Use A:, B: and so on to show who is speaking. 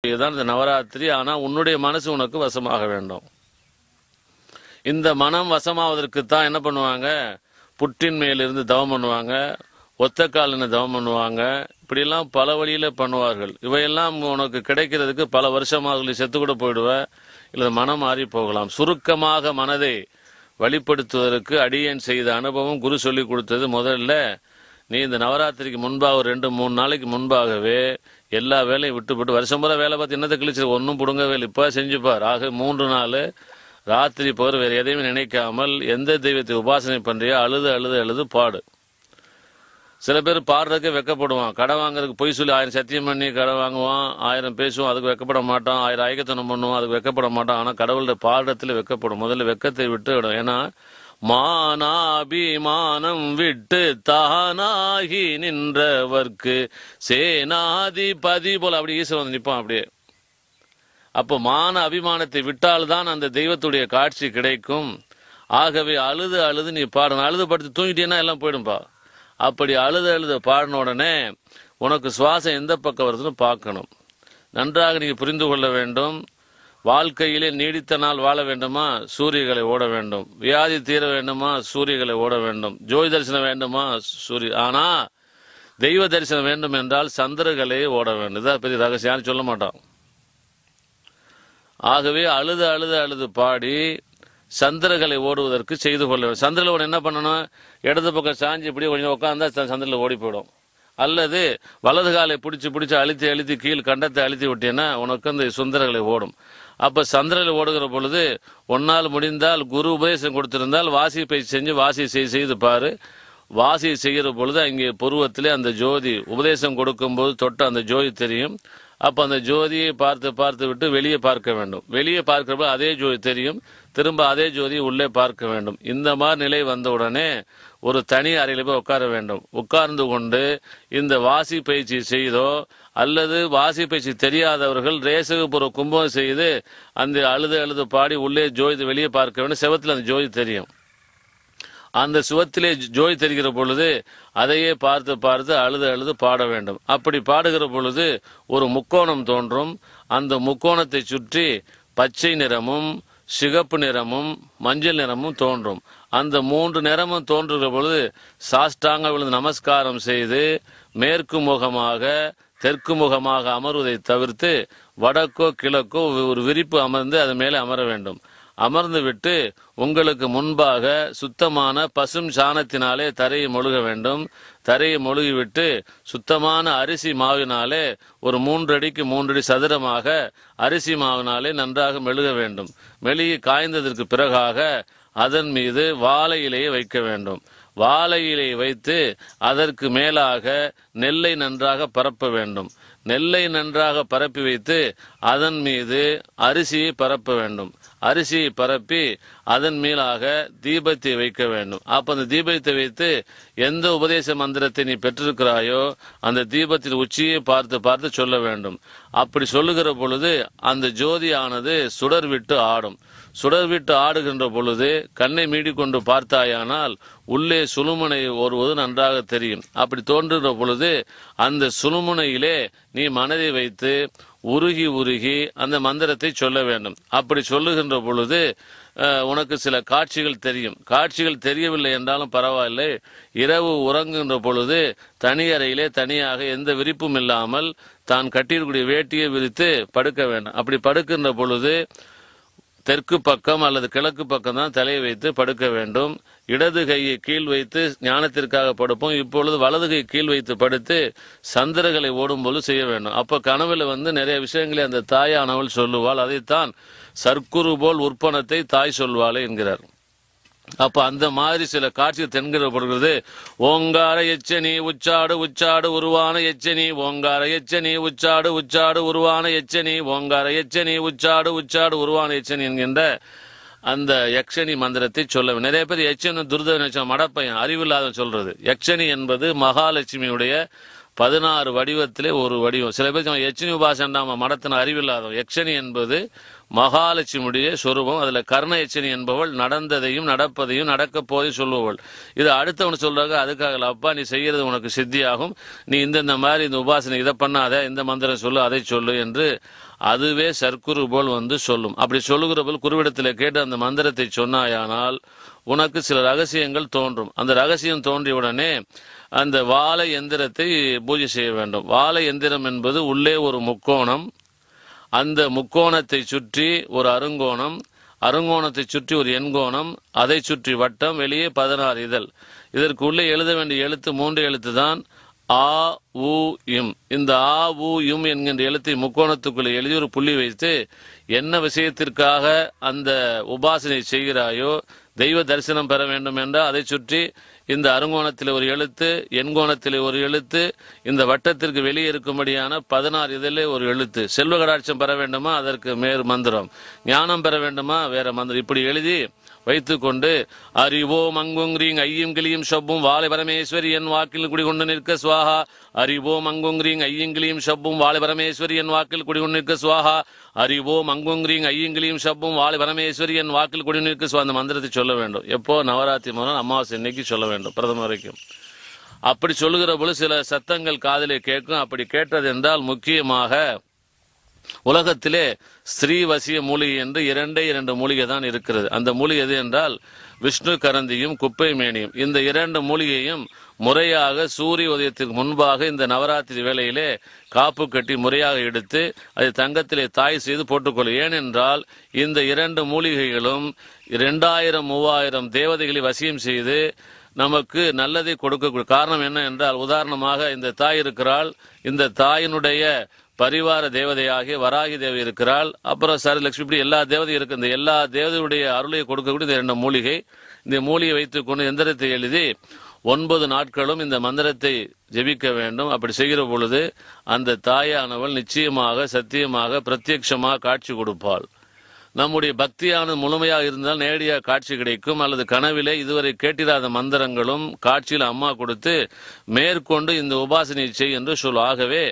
A: செய்யக்கூடியதான் இந்த நவராத்திரி. ஆனால் உன்னுடைய மனசு உனக்கு வசமாக வேண்டும். இந்த மனம் வசமாவதற்கு தான் என்ன பண்ணுவாங்க, புற்றின் மேலிருந்து தவம் பண்ணுவாங்க, ஒத்த காலின தவம் பண்ணுவாங்க, இப்படியெல்லாம் பல வழியில் பண்ணுவார்கள். இவையெல்லாம் உனக்கு கிடைக்கிறதுக்கு பல வருஷமாக செத்து கூட போயிடுவேன், இல்லை மனம் மாறி போகலாம். சுருக்கமாக மனதை வழிப்படுத்துவதற்கு அடியேன் செய்த அனுபவம் குரு சொல்லி கொடுத்தது. முதல்ல நீ இந்த நவராத்திரிக்கு முன்பாக ஒரு 2-3 நாளைக்கு முன்பாகவே எல்லா வேலையும் விட்டுப்பட்டு வருஷம் பூரா வேலை பார்த்து என்னத்தை கிழிச்சு ஒன்றும் பிடுங்கவே இல்லை, இப்போ செஞ்சுப்பார். ஆக 3 நாள் ராத்திரி போகிற வேறு எதையும் நினைக்காமல் எந்த தெய்வத்தை உபாசனை பண்ணுறியோ அழுது அழுது அழுது பாடு. சில பேர் பாடுறதுக்கே வெக்கப்படுவான். கடை வாங்குறதுக்கு பொய் சொல்லி 1000 சத்தியம் பண்ணி கடை வாங்குவான், 1000 பேசுவான், அதுக்கு வெக்கப்பட மாட்டான், 1000 ஐக்கத்தனம் பண்ணுவான், அதுக்கு வெக்கப்பட மாட்டான். ஆனால் கடவுளுடைய பாடத்தில் வெக்கப்படும். முதல்ல வெக்கத்தை விட்டு விடும். ஏன்னா மானாபிமானம் விட்டு தானாகி நின்றவர்க்கு சேனாதிபதி போல அப்படி ஈஸ்வரன் வந்து நிற்பான் அப்படியே. அப்போ மான அபிமானத்தை விட்டால்தான் அந்த தெய்வத்துடைய காட்சி கிடைக்கும். ஆகவே அழுது அழுது நீ பாடணும். அழுது படுத்து தூங்கிட்டேன்னா எல்லாம் போயிடும்பா. அப்படி அழுது அழுது பாடின உடனே உனக்கு சுவாசம் எந்த பக்கம் வருதுன்னு பார்க்கணும். நன்றாக நீங்கள் புரிந்து கொள்ள வேண்டும். வாழ்க்கையிலே நீடித்த நாள் வாழ வேண்டுமா, சூரியகளை ஓட வேண்டும். வியாதி தீர வேண்டுமா, சூரியகளை ஓட வேண்டும். ஜோதி தரிசனம் வேண்டுமா, ஆனா தெய்வ தரிசனம் வேண்டும் என்றால் சந்திரர்களே ஓட வேண்டும். இதான் பெரிய ரகசியம், சொல்ல மாட்டான். ஆகவே அழுது அழுது அழுது பாடி சந்திரகளை ஓடுவதற்கு செய்து கொள்ள வேண்டும். சந்திரன் என்ன பண்ணணும், இடது பக்கம் சாஞ்சி இப்படி கொஞ்சம் உட்காந்தா சந்திரனில் ஓடி போயிடும். அல்லது வலது காலை பிடிச்சி அழுத்தி அழுத்தி கீழ் கண்டத்தை அழுத்தி விட்டேன்னா உனக்கு அந்த சுந்தரங்களை ஓடும். அப்போ சந்திரனை ஓடுகிற பொழுது ஒன்னால் முடிந்தால் குரு உபதேசம் கொடுத்திருந்தால் வாசி பயிற்சி செஞ்சு வாசி செய்து பாரு. வாசி செய்கிற பொழுது அங்கே புருவத்திலே அந்த ஜோதி உபதேசம் கொடுக்கும்போது தொட்ட அந்த ஜோதி தெரியும். அப்போ அந்த ஜோதியை பார்த்து விட்டு வெளியே பார்க்க வேண்டும். வெளியே பார்க்கிறப்ப அதே ஜோதி தெரியும், திரும்ப அதே ஜோதியை உள்ளே பார்க்க வேண்டும். இந்த மாதிரி நிலை வந்தவுடனே ஒரு தனி அறையில் போய் உட்கார வேண்டும். உட்கார்ந்து கொண்டு இந்த வாசி பயிற்சி செய்தோ அல்லது வாசி பயிற்சி தெரியாதவர்கள் ரேசகுபுர கும்பம் செய்து அந்த அழுது அழுது பாடி உள்ளே ஜோதி வெளியே பார்க்க வேண்டும். செவத்தில் அந்த ஜோதி தெரியும். அந்த சுவத்திலே ஜோதி தெரிகிற பொழுது அதையே பார்த்து அழுது அழுது பாட வேண்டும். அப்படி பாடுகிற பொழுது ஒரு முக்கோணம் தோன்றும். அந்த முக்கோணத்தை சுற்றி பச்சை நிறமும் சிகப்பு நிறமும் மஞ்சள் நிறமும் தோன்றும். அந்த 3 நிறமும் தோன்றுகிற பொழுது சாஷ்டாங்க விழுந்து நமஸ்காரம் செய்து மேற்கு முகமாக தெற்கு முகமாக அமர்வதை தவிர்த்து வடக்கோ கிழக்கோ ஒரு விரிப்பு அமர்ந்து அது மேலே அமர வேண்டும். அமர்ந்து விட்டு உங்களுக்கு முன்பாக சுத்தமான பசும் சாணத்தினாலே தரையை மொழுக வேண்டும். தரையை மொழுகிவிட்டு சுத்தமான அரிசி மாவினாலே ஒரு 3 அடிக்கு 3 அடி சதுரமாக அரிசி மாவினாலே நன்றாக மெழுக வேண்டும். மெழுகி காய்ந்ததற்கு பிறகாக அதன் மீது வாழை இலையை வைக்க வேண்டும். வாழை இலையை வைத்து அதற்கு மேலாக நெல்லை நன்றாக பரப்ப வேண்டும். நெல்லை நன்றாக பரப்பி வைத்து அதன் மீது அரிசியை பரப்ப வேண்டும். அரிசியை பரப்பி அதன் மேலாக தீபத்தை வைக்க வேண்டும். அப்ப அந்த தீபத்தை வைத்து எந்த உபதேச மந்திரத்தை நீ பெற்றிருக்கிறாயோ அந்த தீபத்தின் உச்சியை பார்த்து சொல்ல வேண்டும். அப்படி சொல்லுகிற பொழுது அந்த ஜோதியானது சுடர் விட்டு ஆடும். சுடர் விட்டு ஆடுகின்ற பொழுது கண்ணை மீடிக்கொண்டு பார்த்தாயானால் உள்ளே சுழுமுனை வருவது நன்றாக தெரியும். அப்படி தோன்றுகிற பொழுது அந்த சுழுமுனையிலே நீ மனதை வைத்து உருகி அந்த மந்திரத்தை சொல்ல வேண்டும். அப்படி சொல்லுகின்ற பொழுது உனக்கு சில காட்சிகள் தெரியும். காட்சிகள் தெரியவில்லை என்றாலும் பரவாயில்லை. இரவு உறங்குகின்ற பொழுது தனி அறையிலே தனியாக எந்த விரிப்பும் இல்லாமல் தான் கட்டியிருக்கூடிய வேட்டியை விரித்து படுக்க வேண்டும். அப்படி படுக்கின்ற பொழுது தெற்கு பக்கம் அல்லது கிழக்கு பக்கம் தான் தலையை வைத்து படுக்க வேண்டும். இடது கையை கீழ் வைத்து ஞானத்திற்காக படுப்போம். இப்பொழுது வலது கை கீழ் வைத்து படுத்து சந்திரகளை ஓடும்போது செய்ய வேண்டும். அப்போ கனவுல நிறைய விஷயங்களை அந்த தாயானவள் சொல்லுவாள். அதைத்தான் சர்க்குரு போல் உற்பனத்தை தாய் சொல்வாளே என்கிறார். அப்ப அந்த மாதிரி சில காட்சிகள் தென்கிறப்படுகிறது. ஓங்கார எச்சனி உச்சாடு உச்சாடு உருவான எச்சனி, ஓங்கார எச்சனி உச்சாடு உச்சாடு உருவான எச்சனி, ஓங்கார எச்சனி உச்சாடு உச்சாடு உருவான எச்சனி என்கின்ற அந்த யக்ஷனி மந்திரத்தை சொல்ல. நிறைய பேர் யட்சனி துர்தன மடப்பையன் அறிவில்லாத சொல்றது. யக்ஷனி என்பது மகாலட்சுமியுடைய 16 வடிவத்திலே ஒரு வடிவம். சில பேர் யட்சனி உபாசன மடத்தின அறிவில்லாதவன். யக்ஷனி என்பது மகாலட்சுமியுடைய சொரூபம். அதுல கர்ண யட்சனி என்பவள் நடந்ததையும் நடப்பதையும் நடக்க போதை சொல்லுவவள். இது அடுத்தவனு சொல்றாங்க. அதுக்காக அப்பா நீ செய்யறது உனக்கு சித்தியாகும், நீ இந்த மாதிரி இந்த உபாசனை இதை பண்ணாத, இந்த மந்திரம் சொல்லு அதை சொல்லு என்று அதுவே சர்க்குரு போல் வந்து சொல்லும். அப்படி சொல்லுகிற போல் குருவிடத்தில் கேட்டு அந்த மந்திரத்தை சொன்னாயானால் உனக்கு சில ரகசியங்கள் தோன்றும். அந்த ரகசியம் தோன்றியவுடனே அந்த வாழை எந்திரத்தை பூஜை செய்ய வேண்டும். வாழை எந்திரம் என்பது உள்ளே ஒரு முக்கோணம், அந்த முக்கோணத்தை சுற்றி ஒரு அருங்கோணம், அருங்கோணத்தை சுற்றி ஒரு எண்கோணம், அதை சுற்றி வட்டம், வெளியே 16 இதழ். இதற்கு உள்ளே எழுத வேண்டிய எழுத்து 3 எழுத்து தான். ஆ உ இம். இந்த ஆ உ இம் என்கின்ற எழுத்தை முக்கோணத்துக்குள்ளே எழுதி ஒரு புள்ளி வைத்து என்ன விஷயத்திற்காக அந்த உபாசனை செய்கிறாயோ, தெய்வ தரிசனம் பெற வேண்டும் என்றால் அதை சுற்றி இந்த அருங்கோணத்தில் ஒரு எழுத்து, எண்கோணத்தில் ஒரு எழுத்து, இந்த வட்டத்திற்கு வெளியே இருக்கும்படியான 16 இதிலே ஒரு எழுத்து. செல்வ கடாட்சம் பெற வேண்டுமா, அதற்கு மேறு மந்திரம். ஞானம் பெற வேண்டுமா, வேற மந்திரம். இப்படி எழுதி வைத்துக்கொண்டு அறிவோம் அங்குங்கிறீங் ஐயும் கிளியும் ஷப்பும் வாழை பரமேஸ்வரி என் வாக்கில் குடிகொண்டு நிற்க சுவாகா. அறிவோம் அங்குங்கிறீங் ஐயும் கிளியும் ஷப்பும் வாழை பரமேஸ்வரி என் வாக்கில் குடிகொண்டு நிற்க சுவாகா. அறிவோம் அங்குங்கிறீங் ஐயும் கிளியும் ஷப்பும் வாழை பரமேஸ்வரி என் வாக்கில் குடி நிற்க சுவா. அந்த மந்திரத்தை சொல்ல வேண்டும். எப்போ? நவராத்திரி முதல் அமாவாசை இன்னைக்கு சொல்ல வேண்டும், பிரதம வரைக்கும். அப்படி சொல்லுகிற போது சில சத்தங்கள் காதிலே கேட்கும். அப்படி கேட்டது என்றால் முக்கியமாக உலகத்திலே ஸ்ரீவசிய மூலிகை என்று 2 மூலிகை தான் இருக்கிறது. அந்த மூலிகை எது என்றால் விஷ்ணு கரந்தியும் குப்பை மேனியும். இந்த 2 மூலிகையும் முறையாக சூரிய உதயத்திற்கு முன்பாக இந்த நவராத்திரி வேளையிலே காப்பு கட்டி முறையாக எடுத்து அதை தங்கத்திலே தாய் செய்து போட்டுக்கொள்ளும். ஏனென்றால் இந்த 2 மூலிகைகளும் 2000 3000 தேவதைகளை வசியம் செய்து நமக்கு நல்லதை கொடுக்க. காரணம் என்ன என்றால், உதாரணமாக இந்த தாய் இருக்கிறாள், இந்த தாயினுடைய பரிவார தேவதையாகிய வராகி தேவி இருக்கிறாள், அப்புறம் லட்சுமி, இப்படி எல்லா தேவதையும் இருக்கு. இந்த எல்லா தேவதையுடைய அருளை கொடுக்கக்கூடிய இந்த 2 மூலிகை. இந்த மூலிகை வைத்துக்கொண்டு எந்திரத்தை எழுதி 9 நாட்களும் இந்த மந்திரத்தை ஜெபிக்க வேண்டும். அப்படி செய்கிற பொழுது அந்த தாயானவள் நிச்சயமாக சத்தியமாக பிரத்யட்சமாக காட்சி கொடுப்பாள். நம்முடைய பக்தியானது முழுமையாக இருந்தால் நேரடியாக காட்சி கிடைக்கும். அல்லது கனவிலே இதுவரை கேட்டிராத மந்திரங்களும் காட்சியில் அம்மா கொடுத்து மேற்கொண்டு இந்த உபாசனையை செய் என்று சொல். ஆகவே